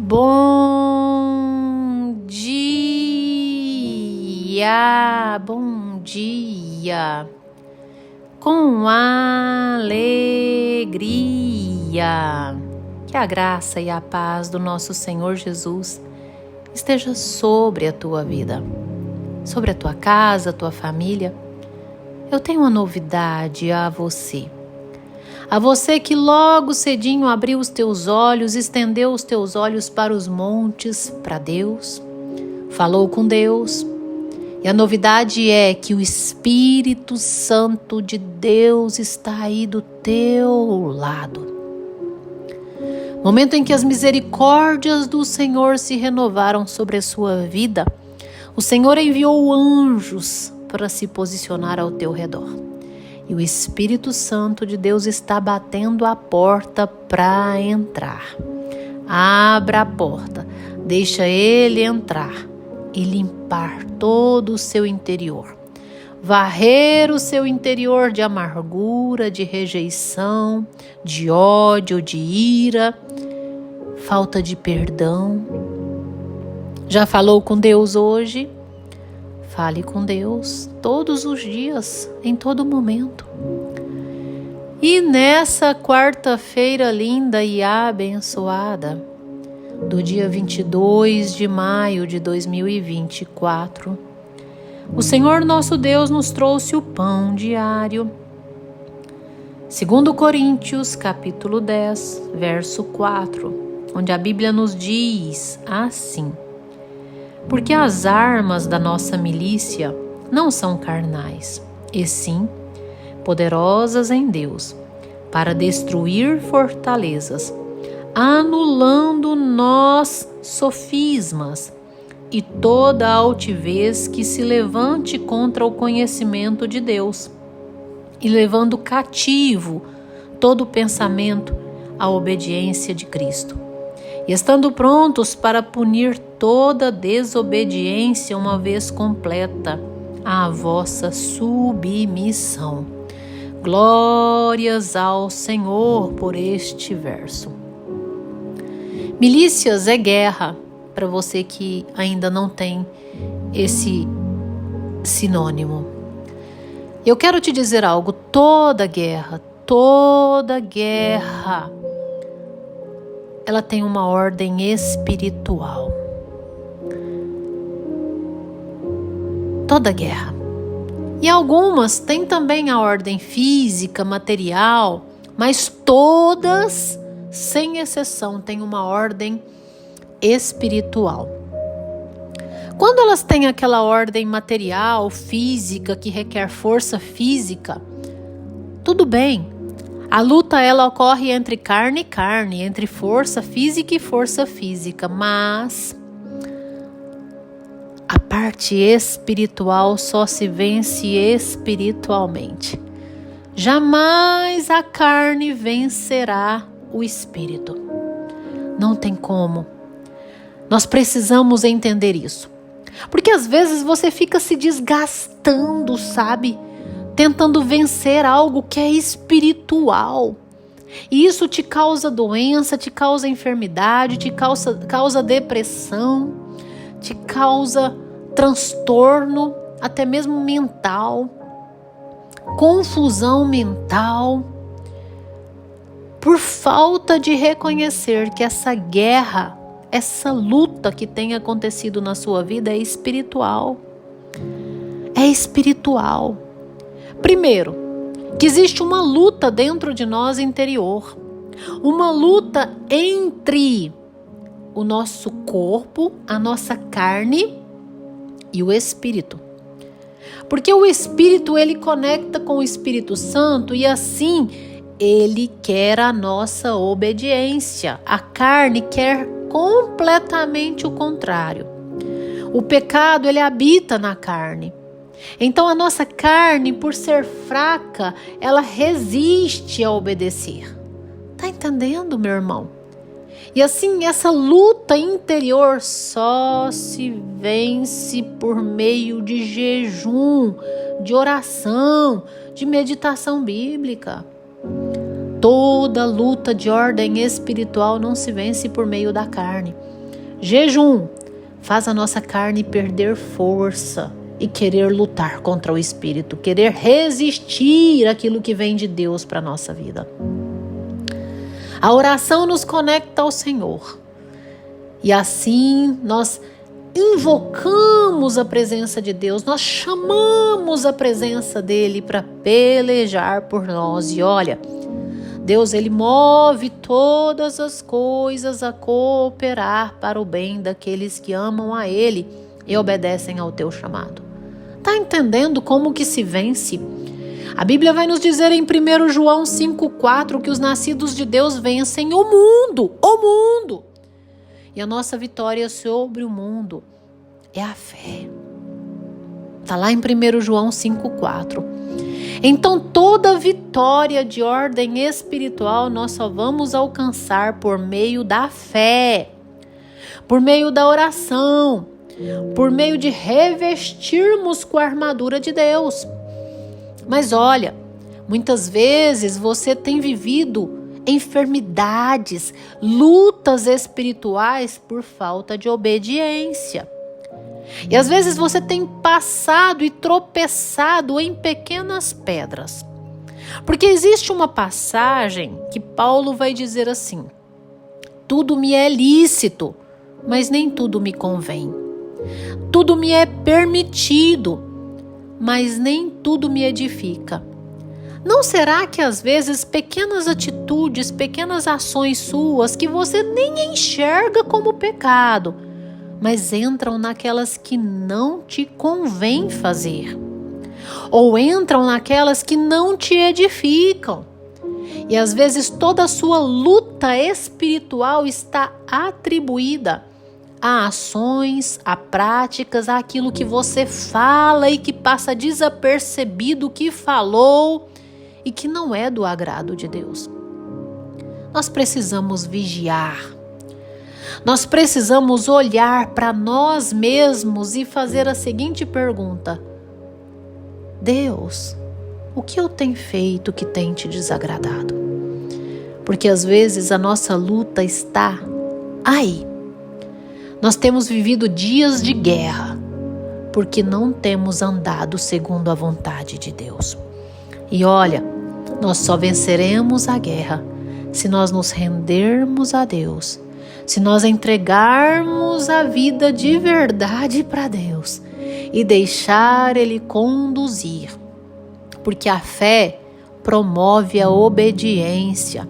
Bom dia, bom dia, com alegria. Que a graça e a paz do nosso Senhor Jesus esteja sobre a tua vida, sobre a tua casa, a tua família. Eu tenho uma novidade a você. A você que logo cedinho abriu os teus olhos, estendeu os teus olhos para os montes, para Deus, falou com Deus. E a novidade é que o Espírito Santo de Deus está aí do teu lado. Momento em que as misericórdias do Senhor se renovaram sobre a sua vida, o Senhor enviou anjos para se posicionar ao teu redor. E o Espírito Santo de Deus está batendo a porta para entrar. Abra a porta, deixa Ele entrar e limpar todo o seu interior. Varrer o seu interior de amargura, de rejeição, de ódio, de ira, falta de perdão. Já falou com Deus hoje? Fale com Deus todos os dias, em todo momento. E nessa quarta-feira linda e abençoada, do dia 22 de maio de 2024, o Senhor nosso Deus nos trouxe o pão diário. 2 Coríntios, capítulo 10, verso 4, onde a Bíblia nos diz assim: porque as armas da nossa milícia não são carnais, e sim poderosas em Deus, para destruir fortalezas, anulando nós sofismas e toda altivez que se levante contra o conhecimento de Deus, e levando cativo todo pensamento à obediência de Cristo. E estando prontos para punir toda desobediência uma vez completa a vossa submissão. Glórias ao Senhor por este verso. Milícias é guerra, para você que ainda não tem esse sinônimo. Eu quero te dizer algo, toda guerra, ela tem uma ordem espiritual. Toda guerra. E algumas têm também a ordem física, material, mas todas, sem exceção, têm uma ordem espiritual. Quando elas têm aquela ordem material, física, que requer força física, tudo bem. A luta, ela ocorre entre carne e carne, entre força física e força física, mas a parte espiritual só se vence espiritualmente. Jamais a carne vencerá o espírito. Não tem como. Nós precisamos entender isso. Porque às vezes você fica se desgastando, sabe? Tentando vencer algo que é espiritual. E isso te causa doença, te causa enfermidade, te causa depressão, te causa transtorno, até mesmo mental, confusão mental, por falta de reconhecer que essa guerra, essa luta que tem acontecido na sua vida é espiritual. É espiritual. Primeiro, que existe uma luta dentro de nós interior. Uma luta entre o nosso corpo, a nossa carne e o espírito. Porque o espírito, ele conecta com o Espírito Santo e assim ele quer a nossa obediência. A carne quer completamente o contrário. O pecado, ele habita na carne. Então a nossa carne, por ser fraca, ela resiste a obedecer. Tá entendendo, meu irmão? E assim, essa luta interior só se vence por meio de jejum, de oração, de meditação bíblica. Toda luta de ordem espiritual não se vence por meio da carne. Jejum faz a nossa carne perder força e querer lutar contra o espírito, querer resistir àquilo que vem de Deus para a nossa vida. A oração nos conecta ao Senhor. E assim nós invocamos a presença de Deus, nós chamamos a presença dele para pelejar por nós. E olha, Deus, ele move todas as coisas a cooperar para o bem daqueles que amam a ele e obedecem ao teu chamado. Tá entendendo como que se vence? A Bíblia vai nos dizer em 1 João 5,4 que os nascidos de Deus vencem o mundo. E a nossa vitória sobre o mundo é a fé. Está lá em 1 João 5,4. Então toda vitória de ordem espiritual nós só vamos alcançar por meio da fé, por meio da oração, por meio de revestirmos com a armadura de Deus. Mas olha, muitas vezes você tem vivido enfermidades, lutas espirituais por falta de obediência. E às vezes você tem passado e tropeçado em pequenas pedras. Porque existe uma passagem que Paulo vai dizer assim: tudo me é lícito, mas nem tudo me convém. Tudo me é permitido, mas nem tudo me edifica. Não será que às vezes pequenas atitudes, pequenas ações suas que você nem enxerga como pecado, mas entram naquelas que não te convém fazer? Ou entram naquelas que não te edificam? E às vezes toda a sua luta espiritual está atribuída a ações, a práticas, àquilo que você fala e que passa desapercebido que falou e que não é do agrado de Deus. Nós precisamos vigiar. Nós precisamos olhar para nós mesmos e fazer a seguinte pergunta: Deus, o que eu tenho feito que tem te desagradado? Porque às vezes a nossa luta está aí. Nós temos vivido dias de guerra, porque não temos andado segundo a vontade de Deus. E olha, nós só venceremos a guerra se nós nos rendermos a Deus, se nós entregarmos a vida de verdade para Deus e deixar Ele conduzir. Porque a fé promove a obediência.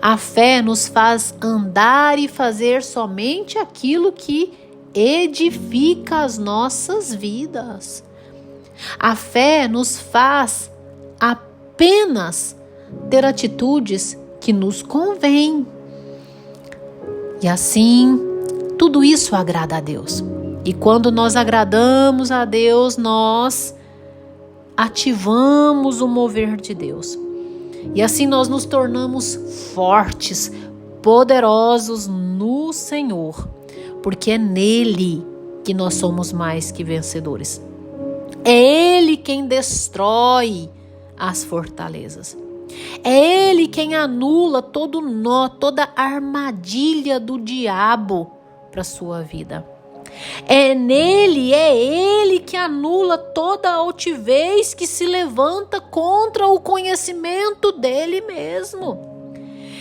A fé nos faz andar e fazer somente aquilo que edifica as nossas vidas. A fé nos faz apenas ter atitudes que nos convêm. E assim, tudo isso agrada a Deus. E quando nós agradamos a Deus, nós ativamos o mover de Deus. E assim nós nos tornamos fortes, poderosos no Senhor, porque é nele que nós somos mais que vencedores. É Ele quem destrói as fortalezas. É Ele quem anula todo nó, toda armadilha do diabo para a sua vida. É Ele que anula toda a altivez que se levanta contra o conhecimento dele mesmo.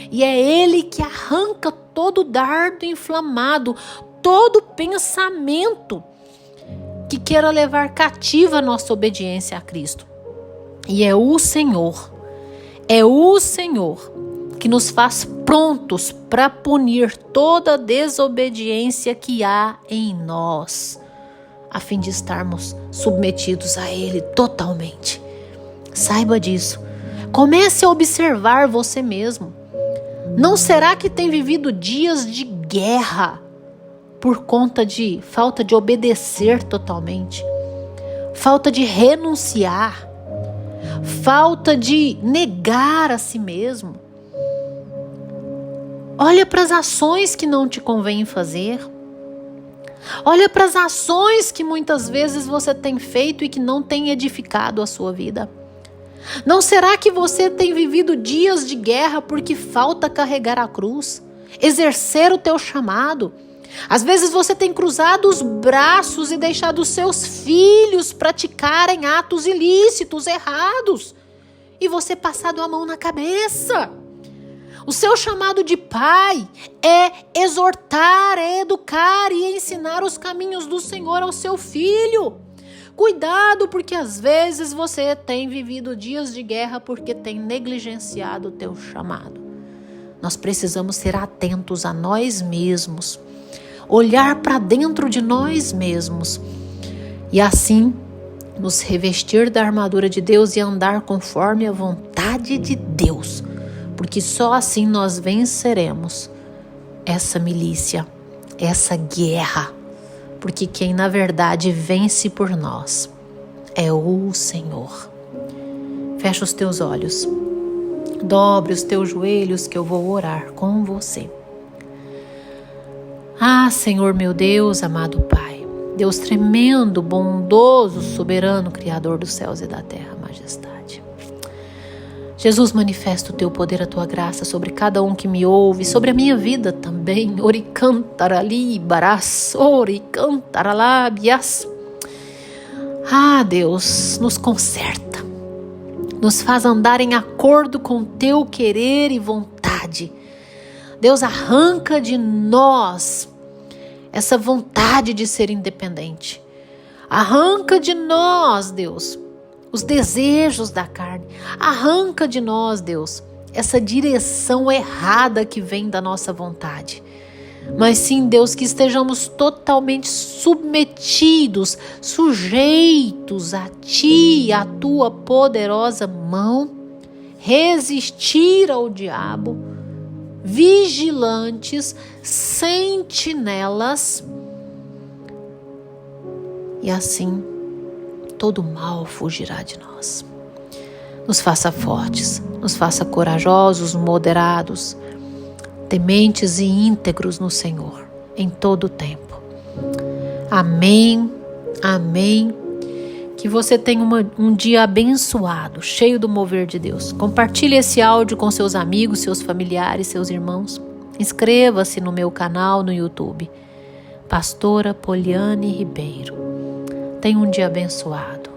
E é Ele que arranca todo dardo inflamado, todo pensamento que queira levar cativa a nossa obediência a Cristo. E é o Senhor que nos faz prontos para punir toda desobediência que há em nós, a fim de estarmos submetidos a Ele totalmente. Saiba disso. Comece a observar você mesmo. Não será que tem vivido dias de guerra por conta de falta de obedecer totalmente, falta de renunciar, falta de negar a si mesmo? Olha para as ações que não te convém fazer. Olha para as ações que muitas vezes você tem feito e que não tem edificado a sua vida. Não será que você tem vivido dias de guerra porque falta carregar a cruz, exercer o teu chamado? Às vezes você tem cruzado os braços e deixado os seus filhos praticarem atos ilícitos, errados, e você passado a mão na cabeça. O seu chamado de pai é exortar, é educar e ensinar os caminhos do Senhor ao seu filho. Cuidado, porque às vezes você tem vivido dias de guerra porque tem negligenciado o teu chamado. Nós precisamos ser atentos a nós mesmos, olhar para dentro de nós mesmos e assim nos revestir da armadura de Deus e andar conforme a vontade de Deus, porque só assim nós venceremos essa milícia, essa guerra, porque quem na verdade vence por nós é o Senhor. Fecha os teus olhos, dobre os teus joelhos que eu vou orar com você. Ah, Senhor meu Deus, amado Pai, Deus tremendo, bondoso, soberano, Criador dos céus e da terra, majestade. Jesus, manifesta o teu poder, a tua graça sobre cada um que me ouve, sobre a minha vida também. Oricantarali, barás, oricantaralábias. Ah, Deus, nos conserta, nos faz andar em acordo com teu querer e vontade. Deus, arranca de nós essa vontade de ser independente. Arranca de nós, Deus, os desejos da carne. Arranca de nós, Deus, essa direção errada que vem da nossa vontade. Mas sim, Deus, que estejamos totalmente submetidos, sujeitos a Ti, à Tua poderosa mão, resistir ao diabo, vigilantes, sentinelas, e assim todo mal fugirá de nós. Nos faça fortes, nos faça corajosos, moderados, tementes e íntegros no Senhor, em todo o tempo. Amém, amém. Que você tenha um dia abençoado, cheio do mover de Deus. Compartilhe esse áudio com seus amigos, seus familiares, seus irmãos. Inscreva-se no meu canal no YouTube, Pastora Poliane Ribeiro. Tenha um dia abençoado.